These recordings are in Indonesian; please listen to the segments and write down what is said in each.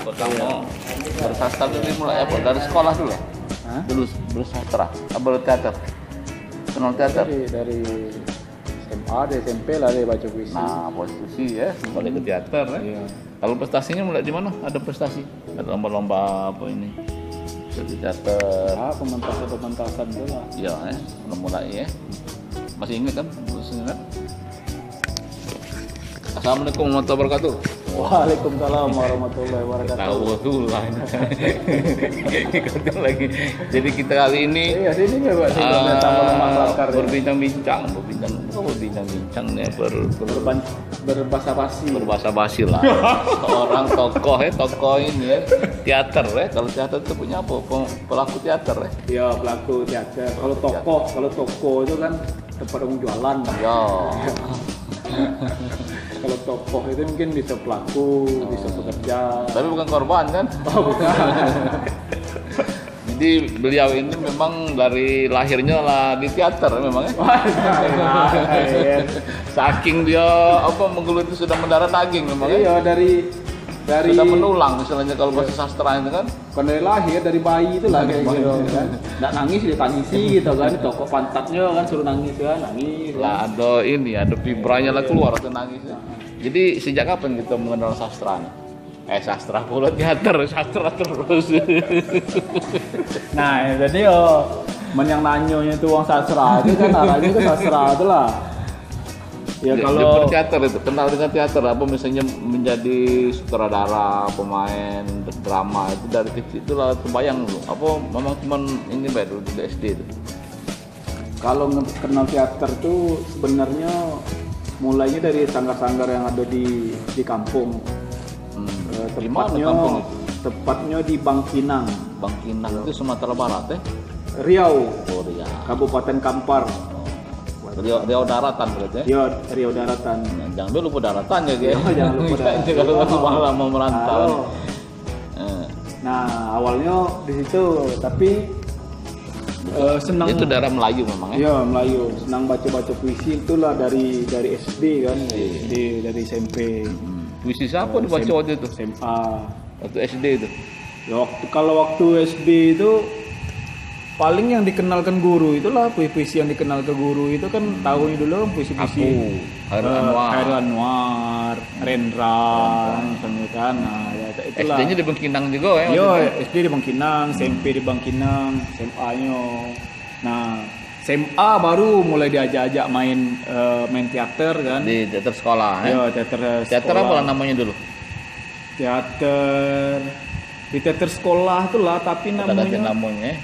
pertama bersastra dari mulai apa? Dari sekolah dulu ya? Hah? Dulu bersastra, berteater. Kenal teater? Dari SMA, dari SMP lah dia baca puisi. Nah, posisi ya, balik ke teater ya. Iya. Kalau prestasinya mulai di mana? Ada prestasi? Ada lomba-lomba apa ini? Jadi teater. Pementasan itu lah. Ya, mulai ya. Masih ingat kan? Masih ingat? Assalamualaikum warahmatullahi wabarakatuh. Waalaikumsalam warahmatullahi wabarakatuh. Tahu betul lah. Ikutin lagi. Jadi kita kali ini Iya, sini juga Pak. Sini tambah masyarakat. berbincang-bincang nih Berbahasa basi. berbahasa basi lah. Seorang tokoh ini ya, teater ya. Kalau teater itu punya apa? Pelaku teater ya. Iya, pelaku teater. Kalau toko itu kan tempat orang jualan. Ya. Kalau tokoh itu mungkin bisa pelaku, bisa pekerja. Tapi bukan korban kan? Oh, bukan. Jadi beliau ini memang dari lahirnya lah di teater memang ya. Saking dia menggeluti sudah mendarah daging memang ya. Iya, dari Sudah menulang misalnya kalau bahasa sastra itu kan. Kan dari lahir, dari bayi itu lah kayak gitu kan. Nggak nangis ditangisi gitu kan, toko pantatnya kan suruh nangis kan, nangis. Lah ada vibranya lah keluar atau nangis. Jadi sejak kapan kita mengenal sastra nih? Sastra pula teater, sastra terus. Nah, jadi yang nanya itu uang sastra itu kan arahnya ke sastra itu lah. Ya kalau teater itu kenal dengan teater apa misalnya menjadi sutradara, pemain drama itu dari kecil itu lah terbayang dulu. Apa memang cuman ini baru di SD itu. kalau kenal teater tuh sebenarnya mulainya dari sanggar-sanggar yang ada di kampung. Tepatnya di Bangkinang. Bangkinang itu Sumatera Barat ya? Riau, Oh iya. Kabupaten Kampar. Riau daratan berarti ya? Iya, Riau daratan. Jangan lupa daratan ya dia. Jangan lupa daratan. Kalau lama lama merantau. Nah, awalnya di situ, tapi senang. Itu daerah Melayu memang ya? Iya, Melayu. Senang baca-baca puisi itulah dari SD kan, dari SMP. Puisi siapa dibaca waktu itu? SMA. Waktu SD itu? Ya, kalau waktu SD itu paling yang dikenalkan guru itulah puisi yang dikenal ke guru itu kan tahunya dulu puisi-puisi Hairil Anwar, Rendra, misalnya kan. Nah, ya itulah. SD-nya di Bangkinang juga ya? Yo, SD di Bangkinang, SMP di Bangkinang, SMA-nya. Nah, SMA baru mulai diajak-ajak main teater kan. Di teater sekolah ya? Yo, teater apa namanya dulu? Teater di teater sekolah itulah, tapi namanya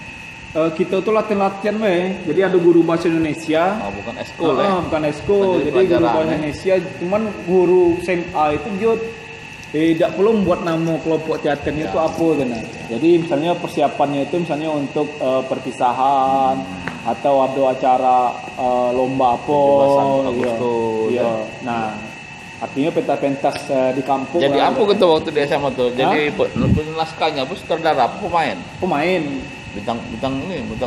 kita tuh latihan weh. Jadi ada guru bahasa Indonesia. Oh, bukan eskul ya? Bukan eskul. Jadi guru bahasa Indonesia, cuman guru SMA itu juga tidak perlu membuat nama kelompok teaternya itu apa kan. Jadi misalnya persiapannya itu misalnya untuk perpisahan atau ada acara lomba apa ya. Nah, artinya pentas-pentas di kampung. Jadi apa gitu waktu di SMA tuh? Jadi naskahnya apa sutradara apa pemain? Pemain. Bintang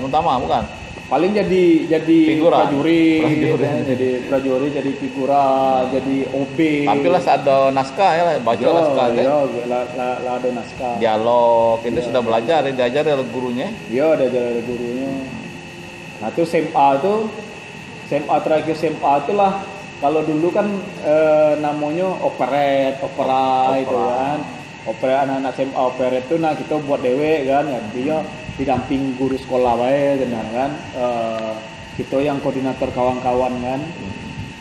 utama bukan? Paling jadi figura. prajurit, jadi figura, jadi OB. Tapi lah ada naskah ya, baca naskah ya. Lah ada naskah. Dialog itu sudah belajar, diajar oleh gurunya. Iya, diajar oleh gurunya. Nah, itu SMA terakhir SMA itulah kalau dulu kan namanya opera itu kan. Opera anak-anak SMA operet itu nah kita buat dewe kan ya dia didamping guru sekolah wae kan kita yang koordinator kawan-kawan kan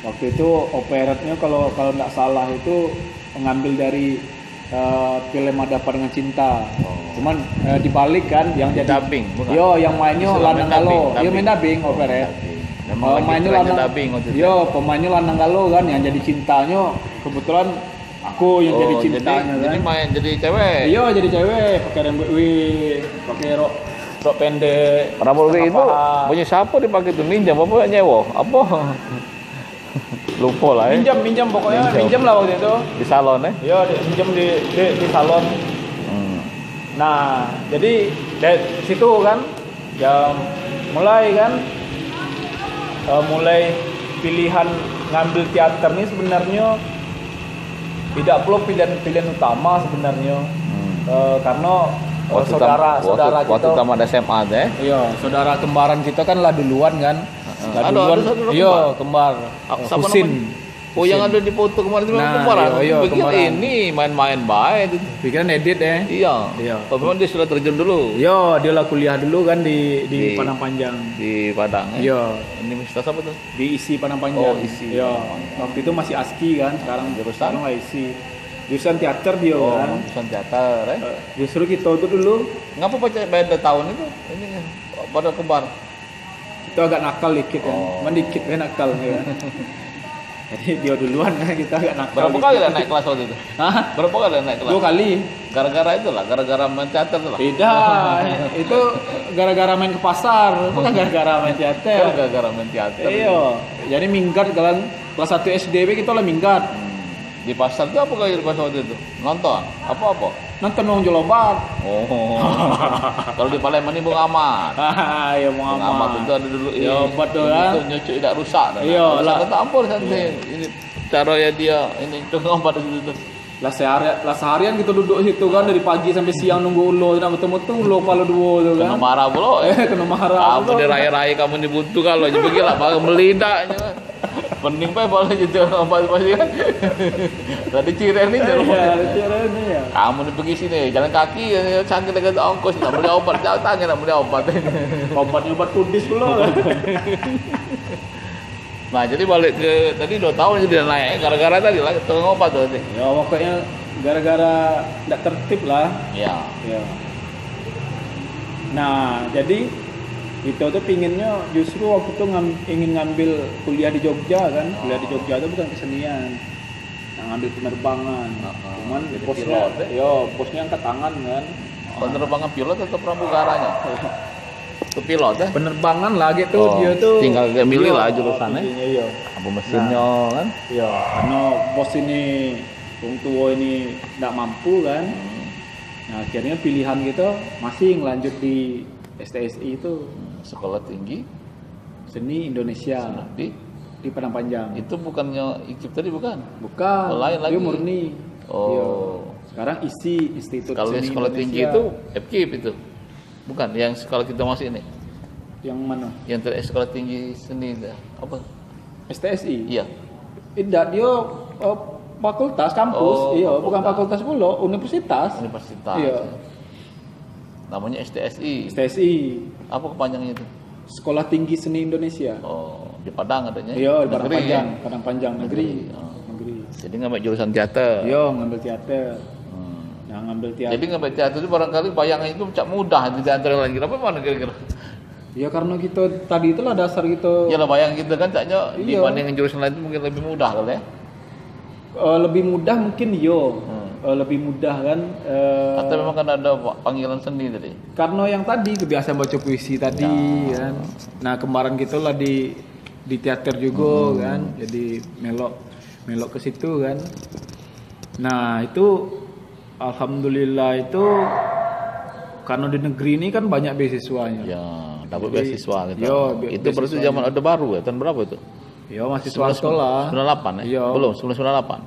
waktu itu operetnya kalau nggak salah itu mengambil dari film Ada Apa Dengan Cinta cuman dibalik kan yang jadi dubbing yang mainnya Lanang Galo dia main dubbing operet pemainnya Lanang Galo kan yang jadi cintanya kebetulan aku yang jadi cintanya kan. Jadi cewek. Iya, jadi cewek, pakai rambut pakai rok pendek. Rambut itu punya siapa dipakai itu? Minjam apa nyewa? Apa? Lupa lah ya. Minjam pokoknya minjam lah waktu itu. Di salon ya? Iya, minjam di salon. Nah, jadi dari situ kan ya mulai pilihan ngambil teater ini sebenarnya tidak perlu pilihan utama sebenarnya. karena saudara kita, waktu tamat SMA deh. iya saudara kembaran kita kan lah duluan kan, lah Ada duluan, saudara iya kembar. kembar, Siapa Husin. namanya? Oh yang ada di foto kemarin itu Nah, kembaran. iya, Pikir kembaran. ini main-main baik. Pikiran edit ya. Iya. Iya. Oh, memang dia sudah terjun dulu Iya, dia lah kuliah dulu kan di Di- Padang Panjang. di Padang. Ya? Iya, Universitas apa tuh? di ISI Padang Panjang. Oh, ISI. Iya. Waktu itu masih ASKI kan, sekarang Jurusan? sekarang lah ISI. Jurusan teater dia Oh, kan. jurusan teater. Justru kita itu dulu Ngapa beda tahun itu? Ini pada kembar. itu agak nakal dikit kan. Oh. Cuman dikit kan nakal ya. Jadi dia duluan kan kita agak nakal. Berapa kali lah naik kelas waktu itu? Hah? Berapa kali lah naik kelas? 2 kali. Gara-gara itu lah, gara-gara main teater itu lah. Tidak, itu gara-gara main ke pasar, bukan gara-gara main teater. Gara-gara main teater. Iya, jadi minggat kan kelas 1 SDB kita lah minggat. Di pasar itu apa kali di pasar waktu itu? Nonton? Apa-apa? Nonton wong Jolobat. Oh. Kalau di Palembang ini Bung Ahmad. Ya mau Bung Ahmad apa? itu ada dulu Ya, betul kan? Itu nyucuk tidak rusak. Iya, lah. Kata ampun santai. Ini cara ya dia ini tukang obat di situ. Lah seharian kita duduk situ kan dari pagi sampai siang nunggu ulo, tidak betul-betul ulo kepala dua tu kan. Kena marah pula. Kena marah. Kamu diraya-raya kamu dibuntu kalau jadi pergi lah baru melidaknya. Pening pa bola gitu obat pasti kan. Tadi ciren ini Iya, cara ini ya. kamu nih pergi sini jalan kaki sakit dengan ongkos nggak boleh obat jauh tangan nggak boleh obat. Obatnya obat kudis pula kan. Nah jadi balik ke tadi 2 tahun jadi naik gara-gara tadi lah tukang obat tuh. Ya pokoknya gara-gara tidak tertib lah. Iya. Ya. Nah, jadi kita tuh pinginnya justru waktu itu ingin ngambil kuliah di Jogja kan. Kuliah di Jogja itu bukan kesenian. Nah, ngambil penerbangan. Cuman Jadi bosnya, pilot, bosnya angkat tangan kan. Penerbangan pilot atau pramugaranya? Itu pilot ya? Penerbangan lah gitu Oh, dia tuh. tinggal milih lah Iya, jurusannya. Iya. Apa mesinnya kan? Iya, karena bos ini wong tua ini tidak mampu kan. Nah, akhirnya pilihan kita masih ngelanjut di STSI itu. Sekolah tinggi Seni Indonesia di Padang Panjang. itu bukannya IKIP tadi bukan? Bukan, Oh, lain dia lagi. murni. Oh. Iya. Sekarang isi Institut Kalau yang Seni sekolah tinggi itu Indonesia. FKIP itu bukan yang sekolah kita masih ini Yang mana? yang sekolah tinggi seni itu apa? STSI. Iya. Tidak, dia fakultas kampus. Oh, Iya, fakultas. bukan fakultas pula, universitas. Universitas. Iya. Namanya STSI. STSI, Apa kepanjangannya itu? Sekolah Tinggi Seni Indonesia. Oh, di Padang adanya. Iya, di Padang Negeri, Panjang, ya? Padang Panjang negeri. Oh. Negeri. Jadi ngambil jurusan teater. Iya, ngambil teater. Hmm. Nah, ngambil teater. Jadi ngambil teater itu barangkali bayangan itu cak mudah di teater yang lain. Kenapa mana kira-kira? Ya karena kita tadi itulah dasar kita Ya lah bayang kita kan caknya Iya. dibanding jurusan lain itu mungkin lebih mudah kali ya. lebih mudah mungkin yo. Lebih mudah kan Atau memang kan ada panggilan seni tadi. karena yang tadi kebiasaan baca puisi tadi kan. Nah, kemarin kita lah di teater juga kan. Jadi melok ke situ kan. Nah, itu alhamdulillah itu karena di negeri ini kan banyak beasiswanya. Ya, dapat Jadi, beasiswa gitu. yo, Itu berarti beasiswanya. zaman Orde Baru ya, tahun berapa itu? Ya masih swasta lah. 98 ya? Iya. Belum, 98.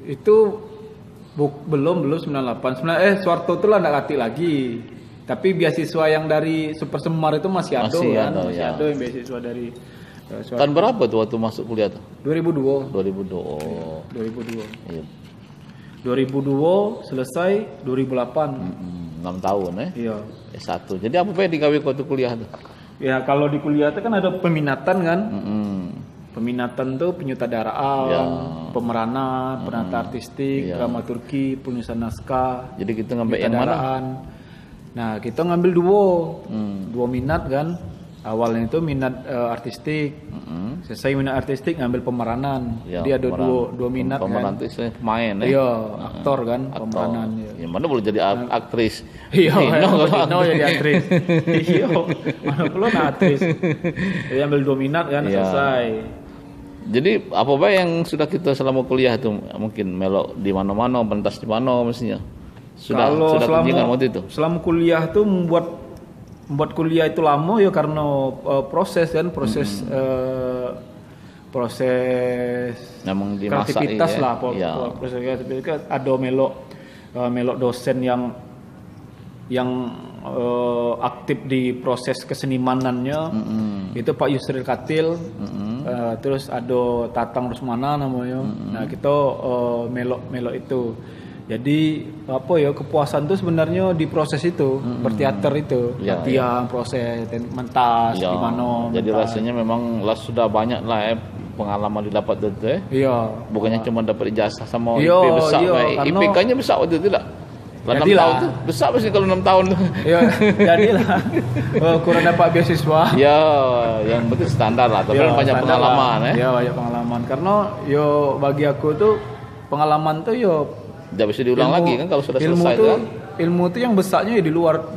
Itu belum 98. Soeharto itu lah nggak ganti lagi. Tapi beasiswa yang dari Super Semar itu masih ada Masih kan, ada, masih ya. ada yang beasiswa dari Soeharto. Tahun berapa tuh waktu masuk kuliah tuh? 2002. 2002. Oh, 2002. iya. 2002 selesai 2008. 6 tahun ya? Iya. S1. Jadi apa yang digawe waktu kuliah tuh? Ya kalau di kuliah itu kan ada peminatan kan. Mm-mm. Peminatan tuh penyutradaraan, Ya. pemeranan, penata artistik, Ya. dramaturgi, penulisan naskah, Jadi kita ngambil yang mana? penyutradaraan. Nah, kita ngambil dua minat kan. Awalnya itu minat artistik. Selesai minat artistik ngambil pemeranan. Ya, Jadi ada dua minat pemeran kan. itu istilahnya pemain ya? Iya, aktor kan, Aktor. pemeranan. Ya. Ya, mana boleh jadi aktris? Iya, Dino kalau Dino aktris. jadi aktris. Iya, mana perlu nak aktris. Jadi ambil 2 minat kan, Iya. selesai. Jadi apa yang sudah kita selama kuliah itu mungkin melok di mana-mana, pentas di mana mestinya. Sudah kunjungan waktu itu. selama kuliah tuh membuat kuliah itu lama ya karena proses kan, proses Memang dimasak kreativitas ya. lah, Iya. proses kreativitas ada melok melok dosen yang aktif di proses kesenimanannya. Itu Pak Yusril Katil. Terus ada Tatang Rusmana namanya. Nah kita melok itu. Jadi apa ya, kepuasan tuh sebenarnya di proses itu, berteater itu, latihan, proses mentas gimana. Jadi rasanya memang sudah banyak lah pengalaman didapat itu. Bukannya cuma dapat ijazah sama IP besar. IPK-nya besar waktu itu tidak? 6 tahun tuh besar pasti kalau 6 tahun tuh. Jadilah. Kurang dapat beasiswa. Yang betul standar lah, tapi banyak pengalaman banyak pengalaman. Karena bagi aku tuh pengalaman tuh tidak bisa diulang lagi kan kalau sudah selesai kan. Ilmu tuh yang besarnya di luar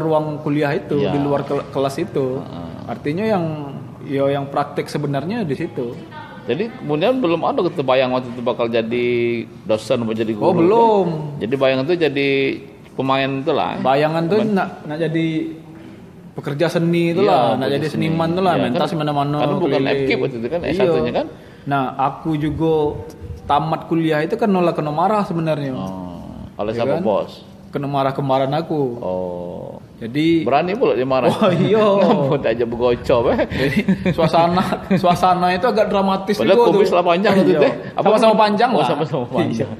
ruang kuliah itu, di luar kelas itu. Artinya yang praktek sebenarnya di situ. Jadi kemudian belum ada kebayang waktu itu bakal jadi dosen atau jadi guru. Belum. Jadi bayangan itu jadi pemain itu lah. Bayangan tuh nak jadi pekerja seni itu lah, nak jadi seniman itu lah, mentas mana-mana. Kan bukan FKIP waktu itu kan, S1-nya kan. Nah, aku juga tamat kuliah itu kan nolak kena marah sebenarnya. Oleh siapa bos? Kena marah kemarahan aku. Jadi berani pula dia marah. Ngapa tak aja begocok Jadi suasana itu agak dramatis juga. Padahal kumis lah panjang gitu deh. Sama-sama panjang lah. Sama-sama panjang.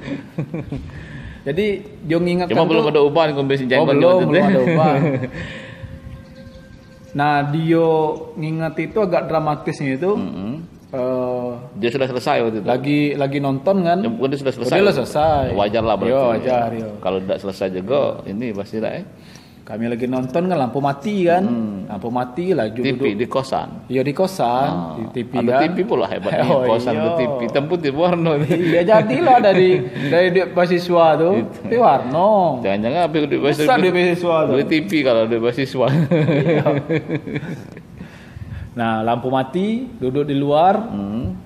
Jadi dia ngingatkan cuma belum ada uban kumis jenggot belum ada uban. Nah, dia ngingat itu agak dramatisnya itu. Dia sudah selesai waktu itu. Lagi nonton kan? Dia sudah selesai. Udah selesai. Wajar lah berarti. Wajar. Kalau tidak selesai juga, ini pasti lah. Kami lagi nonton kan, lampu mati kan, lampu mati lagi TV di kosan. Iya di kosan, di TV ada kan. TV pula hebatnya kosan ke TV, hitam putih warna. Iya jadilah dari mahasiswa tuh, itu warna. Jangan-jangan apa di mahasiswa tuh. Beli TV kalau di mahasiswa. Nah, lampu mati, duduk di luar,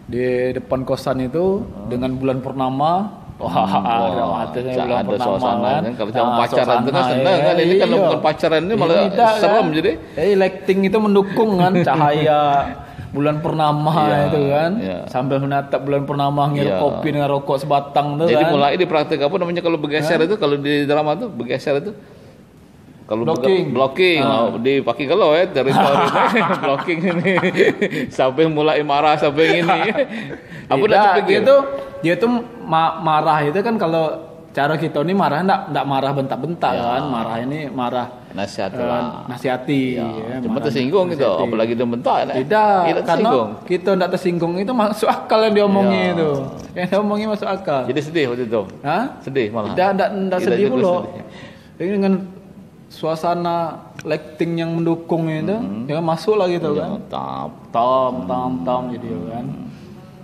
di depan kosan itu dengan bulan purnama. Ada suasana kan. Kalau cuma pacaran itu kan senang kan. Ini kalau bukan pacaran ini malah serem kan? Jadi. Lighting itu mendukung kan, cahaya bulan purnama itu kan. Sambil menatap bulan purnama, ngirup kopi dengan rokok sebatang tuh. Jadi kan. mulai di praktek apa namanya kalau bergeser itu, kalau di drama tuh bergeser itu. Kalau blocking dipakai kalau dari blocking ini sampai mulai marah sampai ini. Apa dia tuh marah itu kan, kalau cara kita ini marah enggak marah bentak-bentak kan, marah ini marah nasihati. Cuma tersinggung gitu, apalagi dia bentak. Tidak, karena kita enggak tersinggung itu masuk akal yang diomongin itu. Yang diomongin masuk akal. Jadi sedih waktu itu. Sedih malah. Tidak sedih pula. Jadi dengan suasana lighting yang mendukung itu, dia masuk lah gitu kan. Tam gitu kan.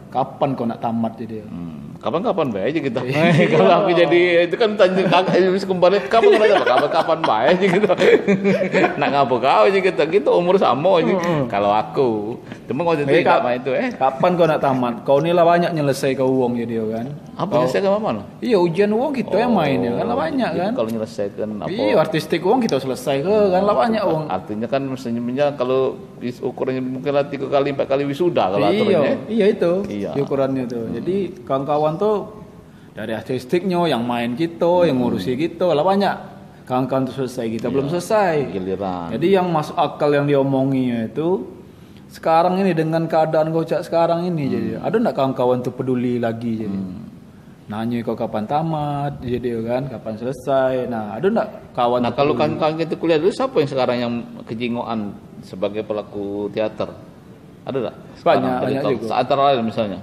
Kapan kau nak tamat jadi? Kapan baik aja kita. Kalau aku jadi itu kan tanya kembali kapan baik aja gitu. Nak ngapa kau aja kita umur sama aja. Kalau aku cuma kalau itu main itu kapan kau nak tamat? Kau ni lah banyak nyelesai kau uang jadi kan. Apa nyelesai ke mana? Iya, ujian uang kita yang main ya kan lah banyak kan. Kalau nyelesaikan apa? Iya, artistik uang kita selesai ke kan lah banyak uang. Artinya kan mestinya kalau ukurannya mungkin 3 kali 4 kali wisuda kalau aturannya. Iya itu. Ukurannya tuh. Jadi kawan-kawan tuh dari artistiknya yang main kita, yang ngurusi kita lah banyak. Kawan-kawan tuh selesai, kita belum selesai. Giliran. Jadi yang masuk akal yang diomonginya itu sekarang ini dengan keadaan gocak sekarang ini jadi ada enggak kawan-kawan tuh peduli lagi jadi. Nanya kau kapan tamat, jadi kan kapan selesai. Nah, ada enggak kawan? Nah, kalau kawan-kawan kita kuliah dulu siapa yang sekarang yang kejingoan sebagai pelaku teater? Ada enggak? Banyak juga. Antara lain misalnya.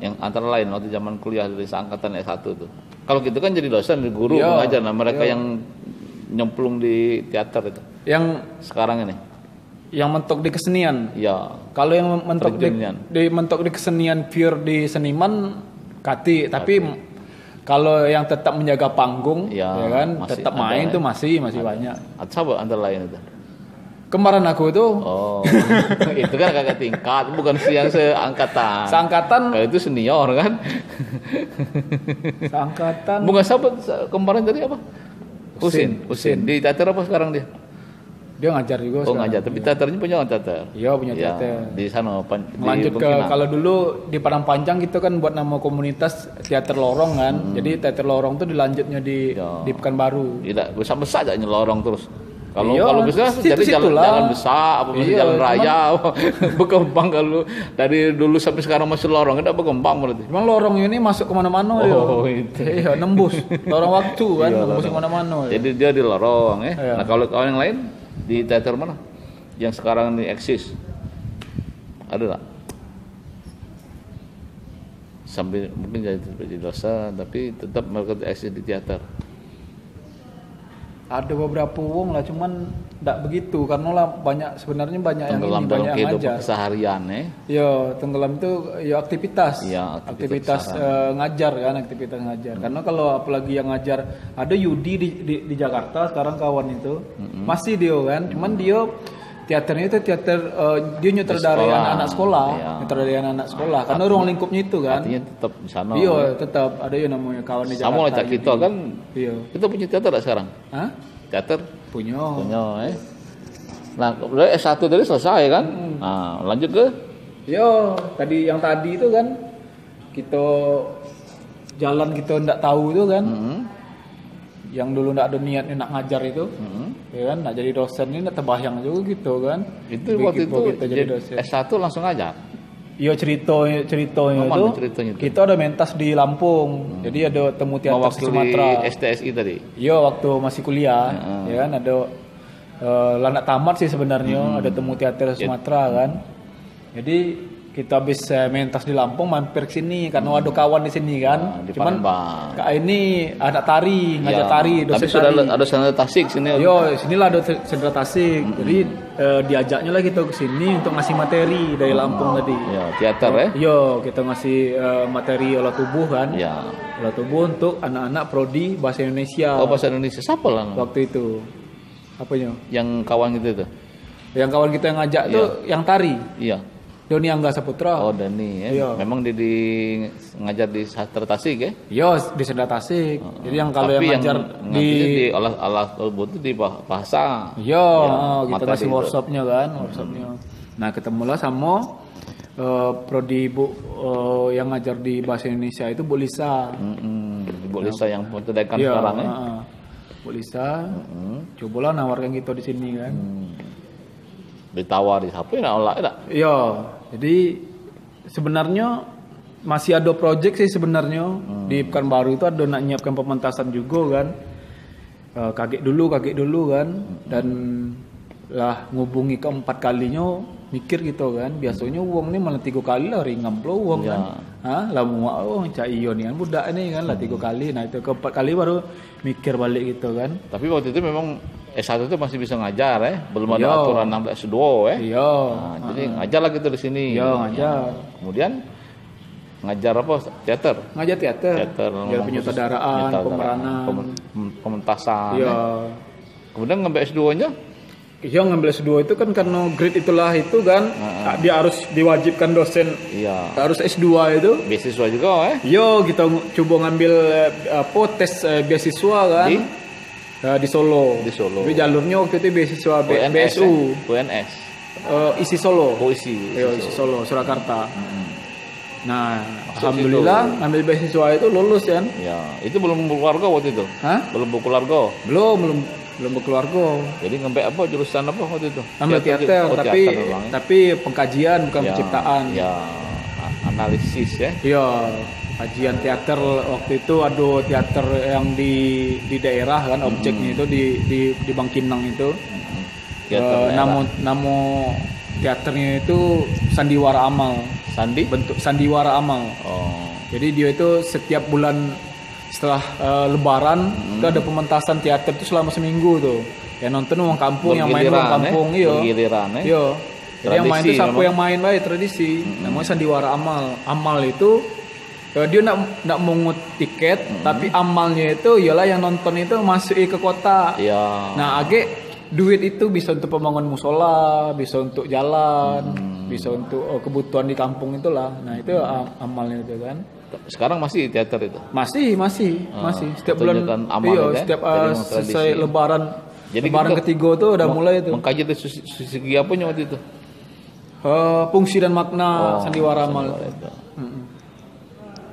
Yang antara lain waktu zaman kuliah dari seangkatan S1 tuh. Kalau gitu kan jadi dosen, guru, pengajar. Nah, mereka yang nyemplung di teater itu. Yang sekarang ini. Yang mentok di kesenian. Iya. Kalau yang mentok di kesenian pure di seniman Kati, tapi kalau yang tetap menjaga panggung, ya kan, tetap main tuh masih banyak. Atau antara lain itu. Kemarin aku tuh. Itu kan kakak tingkat, bukan yang seangkatan. Seangkatan. Kalau itu senior kan. Seangkatan. Bukan sahabat kemarin tadi apa? Husin. Di teater apa sekarang dia? Dia ngajar juga. Oh ngajar, tapi teaternya punya teater. Iya punya teater. Di sana Lanjut ke kalau dulu di Padang Panjang kita kan buat nama komunitas teater lorong kan. Jadi teater lorong tuh dilanjutnya di Pekanbaru. Tidak besar aja lorong terus. Kalau besar situ, jadi jalan besar, apa jalan raya, berkembang kalau dari dulu sampai sekarang masih lorong, tidak berkembang berarti. Memang lorong ini masuk kemana-mana itu. Iya, nembus lorong waktu kan, nembus kemana-mana. Jadi dia di lorong ya. Nah kalau kawan yang lain di teater mana? Yang sekarang ini eksis, ada nggak? Sambil mungkin jadi dosa, tapi tetap mereka eksis di teater. Ada beberapa wong lah, cuman tidak begitu karena lah sebenarnya banyak yang tenggelam ini, dalam banyak yang kehidupan ngajar. Keseharian Ya tenggelam itu ya aktivitas. Ya, aktivitas ngajar kan, aktivitas ngajar. Karena kalau apalagi yang ngajar, ada Yudi di Jakarta sekarang kawan itu masih dia kan, cuman dia teaternya itu teater dia nyutradarai anak-anak sekolah, nyutradarai anak-anak sekolah karena ruang lingkupnya itu kan. Artinya tetap di sana. Iya, tetap ada yang namanya kawan di Jakarta. Sama lah kita kan. Iya. Kita punya teater tak sekarang? Hah? Teater? Punya. Nah, udah S1 tadi selesai kan? Nah, lanjut ke? Yo, yang tadi itu kan kita jalan kita ndak tahu itu kan. Yang dulu ndak ada niatnya nak ngajar itu. Ya kan, nak jadi dosen ini terbayang juga gitu kan. Itu waktu itu kita jadi dosen. S1 langsung ngajar. Iya ceritanya itu kita ada mentas di Lampung. Jadi ada temu teater di Sumatera. STSI tadi. Iya waktu masih kuliah, ya kan ada nak tamat sih sebenarnya ada temu teater Sumatera kan. Jadi kita habis mentas di Lampung mampir ke sini karena ada kawan di sini kan. Cuman kak ini ada tari, ngajar tari, dosen. Tapi sudah ada sendera Tasik sini. Yo, sinilah ada sendera Tasik. Jadi diajaknya lah kita ke sini untuk ngasih materi dari Lampung tadi. Ya, teater ya. Yo, kita ngasih materi olah tubuh kan. Ya. Olah tubuh untuk anak-anak prodi bahasa Indonesia. Oh, bahasa Indonesia siapa lah? Waktu itu. Apanya? Yang kawan gitu tuh. Yang kawan kita yang ngajak tuh yang tari. Iya. Doni Angga Saputra. Oh, Dani ya. Iya. Memang di ngajar di Sastra Tasik ya? Iya, di Sastra Tasik. Jadi yang kalau yang ngajar di olah tubuh itu di bahasa. Iya, kita ngasih workshopnya kan, workshopnya. Nah, ketemulah sama prodi Bu yang ngajar di bahasa Indonesia itu Bu Lisa. Bu Lisa yang memperdayakan sekarang ya. Bu Lisa. Cobalah nawarkan kita di sini kan. Ditawari siapa yang olah enggak? Iya, jadi sebenarnya masih ada project sih sebenarnya di Pekanbaru itu ada nak nyiapkan pementasan juga kan. Kaget dulu kan dan lah ngubungi keempat kalinya mikir gitu kan. Biasanya uang ini malah 3 kali lah ringam lo uang kan. Lah mau cak iyo nih kan budak ini kan lah 3 kali. Nah itu keempat kali baru mikir balik gitu kan. Tapi waktu itu memang S1 itu masih bisa ngajar ya, belum ada aturan 16 S2 ya. Iya. Nah, jadi ngajar lah gitu di sini. Iya, ngajar. Kemudian ngajar apa? Teater. Ngajar teater. Dia penyutradaraan, pemeranan, pementasan. Iya. Kemudian ngambil S2-nya? Iya, ngambil S2 itu kan karena grade itulah itu kan. Dia harus diwajibkan dosen. Iya. Harus S2 itu. Beasiswa juga ya. Iya, kita coba ngambil tes beasiswa kan. Di Solo. Tapi jalurnya waktu itu beasiswa BSU. UNS. Isi Solo. Oh, isi Solo, Surakarta. Nah, alhamdulillah ngambil beasiswa itu lulus kan. Ya, itu belum berkeluarga waktu itu. Hah? Belum berkeluarga. Belum berkeluarga. Jadi ngambil apa jurusan apa waktu itu? Ngambil teater, tapi pengkajian bukan penciptaan. Ya, analisis ya. Iya. Kajian teater waktu itu ada teater yang di daerah kan objeknya itu di Bangkinang itu. Nama teaternya itu Sandiwara Amal. Bentuk Sandiwara Amal. Oh. Jadi dia itu setiap bulan setelah Lebaran itu ada pementasan teater itu selama seminggu tuh. Yang nonton uang kampung, yang main uang kampung, iya. Iya. Jadi yang main itu siapa yang main baik tradisi. Namanya Sandiwara Amal. Amal itu dia nak mungut tiket, tapi amalnya itu ialah yang nonton itu masuk ke kota. Iya. Nah, duit itu bisa untuk pembangunan musola, bisa untuk jalan, bisa untuk kebutuhan di kampung itulah. Nah, itu amalnya itu kan. Sekarang masih teater itu? Masih. Setiap bulan, amal setiap selesai Lebaran Jadi lebaran ketiga tuh udah mulai itu. Mengkaji dari segi apanya waktu itu? Fungsi dan makna sandiwara amal.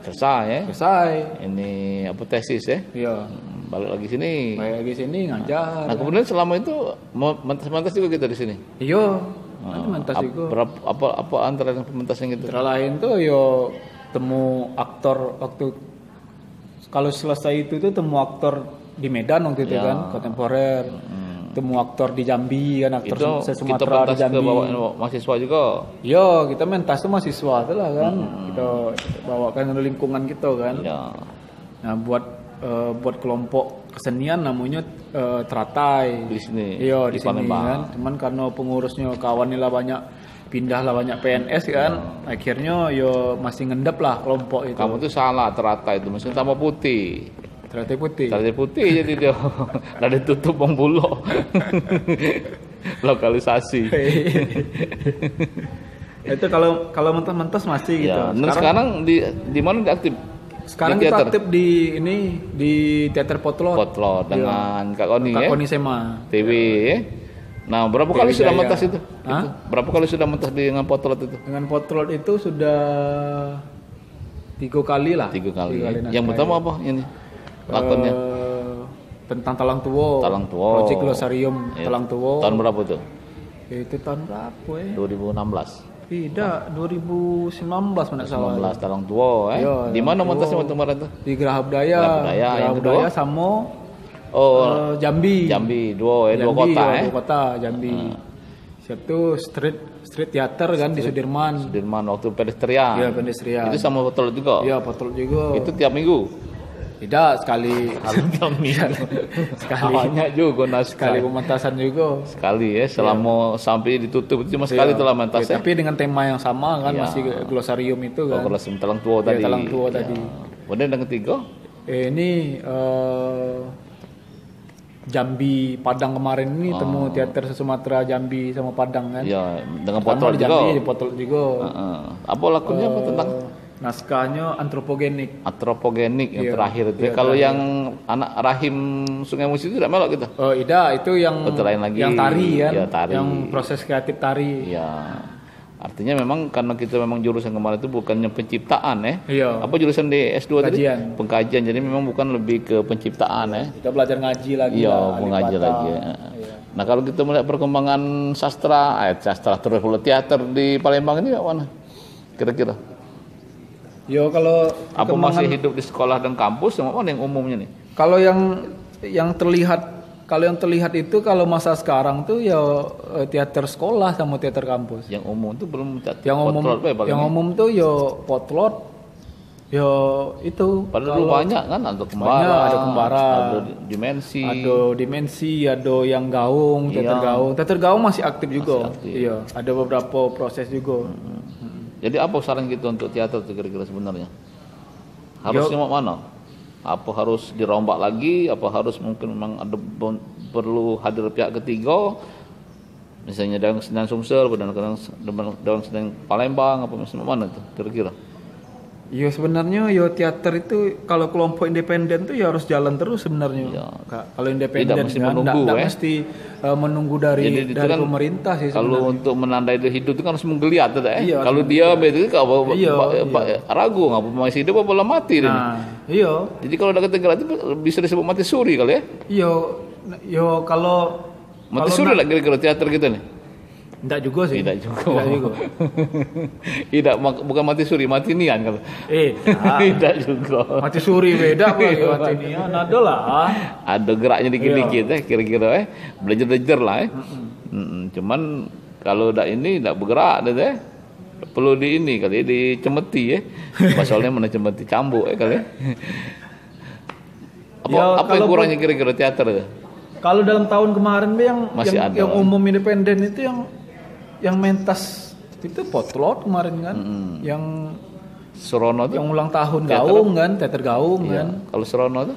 Selesai ya? Selesai. Ini apa tesis ya? Iya. Balik lagi sini. Balik lagi sini ngajar. Nah kemudian selama itu mentas juga kita di sini. Iya. Nanti mentas juga. Apa antara yang pementas yang itu? Antara lain tuh yo temu aktor waktu kalau selesai itu tuh temu aktor di Medan waktu itu kan kontemporer. Temu aktor di Jambi kan, aktor se-Sumatera di Jambi. Kita bawa mahasiswa juga. Yo, kita mentas tuh mahasiswa tuh lah kan. Kita bawakan lingkungan kita kan. Ya. Nah, buat kelompok kesenian namanya Teratai. Di sini. Iya, di sini kan. Cuman karena pengurusnya kawan lah banyak pindah lah banyak PNS kan. Akhirnya yo masih ngendep lah kelompok itu. Kamu tuh salah, Teratai itu maksudnya tambah putih. Teratai putih. Teratai putih jadi dia. Ada tutup bang bulok. Lokalisasi. Itu kalau mentas masih gitu. Ya, sekarang di mana dia aktif? Sekarang kita aktif di Teater Potlot. Potlot dengan Kak Koni ya. Kak Koni Sema. TV ya. Nah, berapa kali sudah mentas itu? Berapa kali sudah mentas dengan Potlot itu? Dengan Potlot itu sudah 3 kali lah. 3 kali. Yang pertama apa ini? Lakonnya tentang Talang Tuwo. Project Glosarium Talang Tuwo. Tahun berapa tuh? Itu tahun berapa ya? 2016. Tidak, 2019 mana salah. 2019 Talang Tuwo Di mana mentasnya waktu kemarin tuh? Di Geraha Budaya sama Jambi. Jambi, dua kota Dua kota Jambi. Situ street theater kan di Sudirman. Sudirman waktu pedestrian. Iya, pedestrian. Itu sama Potlot juga. Iya, Potlot juga. Itu tiap minggu. Tidak, sekali. Banyak juga sekali pementasan juga. Sekali ya, selama sampai ditutup itu cuma sekali telah mentas. Tapi dengan tema yang sama kan, masih glosarium itu kan. Glosarium Talang Tuwo tadi. Talang Tuwo tadi. Kemudian yang ketiga? Ini Jambi Padang kemarin ini temu teater se-Sumatera Jambi sama Padang kan. Iya, dengan Potlot juga. Jambi di Potlot juga. Apa lakunya apa tentang? Naskahnya antropogenik. Antropogenik yang terakhir itu. Kalau yang anak rahim Sungai Musi itu tidak melok gitu. Tidak, itu yang lain lagi. Yang tari kan. Ya, tari. Yang proses kreatif tari. Iya. Artinya memang karena kita memang jurusan kemarin itu bukannya penciptaan ya. Iya. Apa jurusan di S2 tadi? Pengkajian. Jadi memang bukan lebih ke penciptaan ya. Kita belajar ngaji lagi. Iya, mengaji lagi. Iya. Nah, kalau kita melihat perkembangan sastra terus teater di Palembang ini mana? Kira-kira? Yo, kalau apa masih hidup di sekolah dan kampus sama mana yang umumnya nih? Kalau yang terlihat itu kalau masa sekarang tuh ya teater sekolah sama teater kampus. Yang umum tuh belum teater. Yang umum tuh yo Potlot. Yo itu. Padahal banyak kan, ada Kembara, ada dimensi, ada yang gaung, teater gaung. Teater gaung masih aktif juga. Iya, ada beberapa proses juga. Jadi apa saran kita untuk teater itu kira-kira sebenarnya? Harusnya mana? Apa harus dirombak lagi? Apa harus mungkin memang ada perlu hadir pihak ketiga? Misalnya Dalang Senian Sumsel, Dalang Senian Palembang, apa misalnya mana tuh kira-kira? Ya sebenarnya ya teater itu kalau kelompok independen tuh ya harus jalan terus sebenarnya. Ya. Kalau independen tidak mesti menunggu, mesti menunggu dari kan, pemerintah sih. Kalau untuk menandai hidup itu kan harus menggeliat, iya, kalau dia begitu kalau ragu ngapa masih hidup apa mati. Iya. Jadi kalau udah ketinggalan itu bisa disebut mati suri kali ya? Iya, kalau mati suri lah kira-kira teater kita nih. Tidak juga sih. Tidak juga. Tidak, bukan mati suri, mati nian kalau. Tidak juga. Mati suri beda bagi mati nian. Ada lah. Ada geraknya dikit-dikit kira-kira belajar lah Cuman kalau udah ini tidak bergerak perlu di ini kali dicemeti Pasalnya mana cemeti cambuk kali. Apa yang kurangnya kira-kira teater? Kalau dalam tahun kemarin yang umum independen itu yang mentas itu Potlot kemarin kan, yang Surono tuh yang ulang tahun gaung kan, teater gaung kan. Kalau Surono tuh?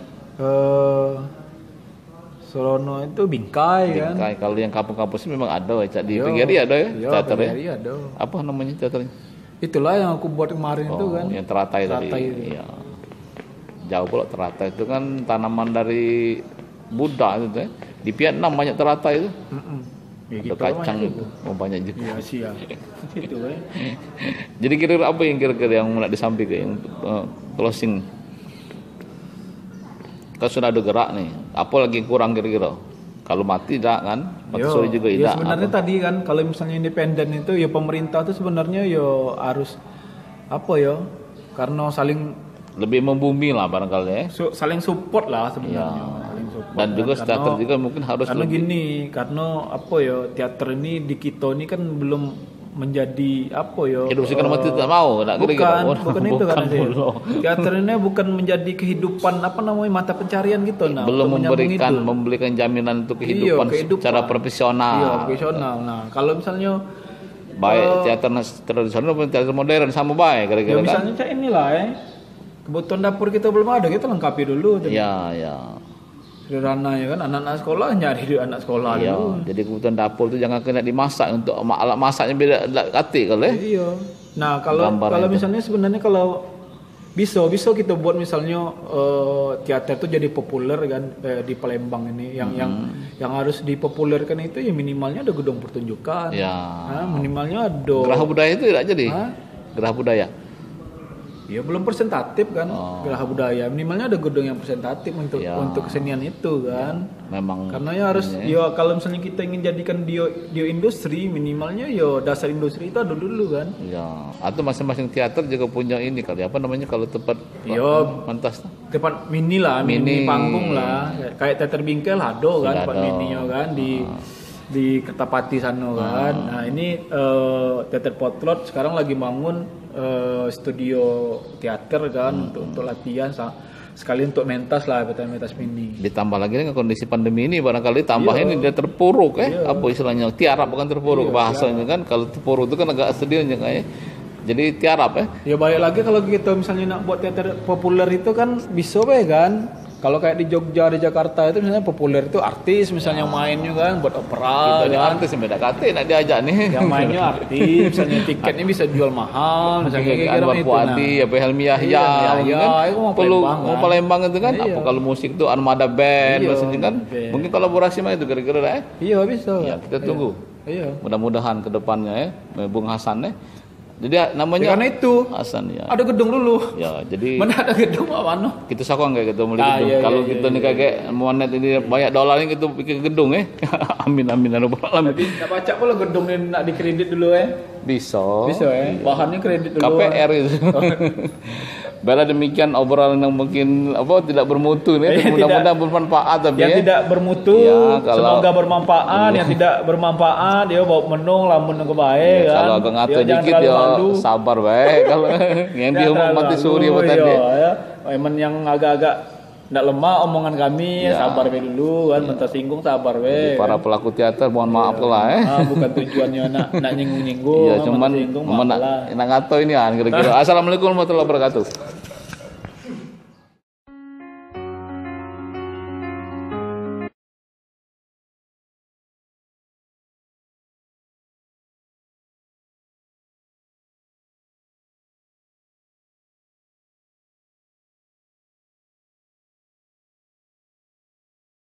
Surono itu Bingkai kan. Kalau yang kampung-kampus memang ada di PGRI ada ya, teater ya. Ada. Apa namanya teaternya? Itulah yang aku buat kemarin itu kan. Yang Teratai tadi. Iya. Jauh pula Teratai itu kan tanaman dari Buddha itu Di Vietnam banyak teratai itu. Ya, Ada gitu kacang banyak itu, banyak juga. Iya sih ya. Itu Jadi kira-kira apa yang kira-kira yang nak disampaikan yang closing? Kan sudah ada gerak nih. Apa lagi yang kurang kira-kira? Kalau mati tidak kan? Mati suri juga tidak. Sebenarnya tadi kan kalau misalnya independen itu ya pemerintah itu sebenarnya ya harus apa ya? Karena saling lebih membumi lah barangkali ya. Saling support lah sebenarnya. Saling support. Dan juga teater juga mungkin harus karena lebih. Gini, karena apa ya? Teater ini di kita ini kan belum menjadi apa ya? Hidup sih kan mati tidak mau, nak bukan itu kan teater ini bukan menjadi kehidupan apa namanya mata pencarian gitu nah. Belum memberikan jaminan untuk kehidupan secara profesional. Iya, profesional. Nah, kalau misalnya baik teater tradisional maupun teater modern sama baik kira-kira ya, misalnya kayak inilah kebutuhan dapur kita belum ada, kita lengkapi dulu. Ya. Sederhana ya kan, anak-anak sekolah nyari di anak sekolah dulu. Jadi kebutuhan dapur itu jangan kena dimasak untuk alat masaknya beda kati kalau Iya. Nah, kalau misalnya sebenarnya kalau bisa kita buat misalnya teater itu jadi populer kan di Palembang ini yang harus dipopulerkan itu ya minimalnya ada gedung pertunjukan. Ya. Nah, minimalnya ada Geraha budaya itu tidak jadi. Geraha budaya. Ya belum presentatif kan geraha budaya, minimalnya ada gedung yang presentatif untuk kesenian itu kan. Memang karena ya harus ya kalau misalnya kita ingin jadikan dia industri, minimalnya ya dasar industri itu ada dulu kan. Ya, atau masing-masing teater juga punya ini kali apa namanya kalau tempat pentas tempat mini panggung lah, kayak teater Bingkel ada kan tempat mininya kan di Kertapati sana kan. Nah, ini teater Potlot sekarang lagi bangun studio teater kan untuk latihan sekali untuk mentas mini. Ditambah lagi dengan kondisi pandemi ini barangkali tambahin dia terpuruk apa istilahnya tiarap bukan terpuruk bahasanya kan. Kalau terpuruk itu kan agak sedih kayak jadi tiarap ya balik lagi kalau kita misalnya nak buat teater populer itu kan bisa kan. Kalau kayak di Jogja, di Jakarta itu misalnya populer itu artis misalnya mainnya kan buat opera. Kita kan. Artis yang beda kate nak diajak nih. Yang mainnya artis, misalnya tiketnya bisa jual mahal, misalnya kayak Anwar Fuadi, apa Helmi Yahya, kan perlu Palembang itu kan. Apa kalau musik itu Armada Band, maksudnya kan. Mungkin kolaborasi mah itu kira-kira Iya bisa. Ya kita tunggu. Iya. Mudah-mudahan ke depannya Bung Hasan Jadi namanya karena itu Hasan ya. Ada gedung dulu. Ya, jadi mana ada gedung mana? Kita sakong kayak gitu beli gedung. Kalau kita nih kayak monet ini banyak dolar ini kita bikin gedung Amin alamin. Tapi enggak baca pula gedung ini nak dikredit dulu Bisa. Bahannya kredit dulu. KPR itu. Bala demikian obrolan yang mungkin tidak bermutu nih, mudah-mudahan bermanfaat tapi yang tidak bermutu semoga bermanfaat, yang tidak bermanfaat dia bawa menung lamun kebaik kan. Kalau agak ngatur dikit sabar baik kalau yang dia mati suri tadi. Emang yang agak-agak ndak lemah omongan kami sabar we dulu kan tersinggung sabar we. Para pelaku teater mohon maaf lah bukan tujuannya nak nyinggung-nyinggung. Iya cuman nak ngato ini kira-kira. Assalamualaikum warahmatullahi wabarakatuh.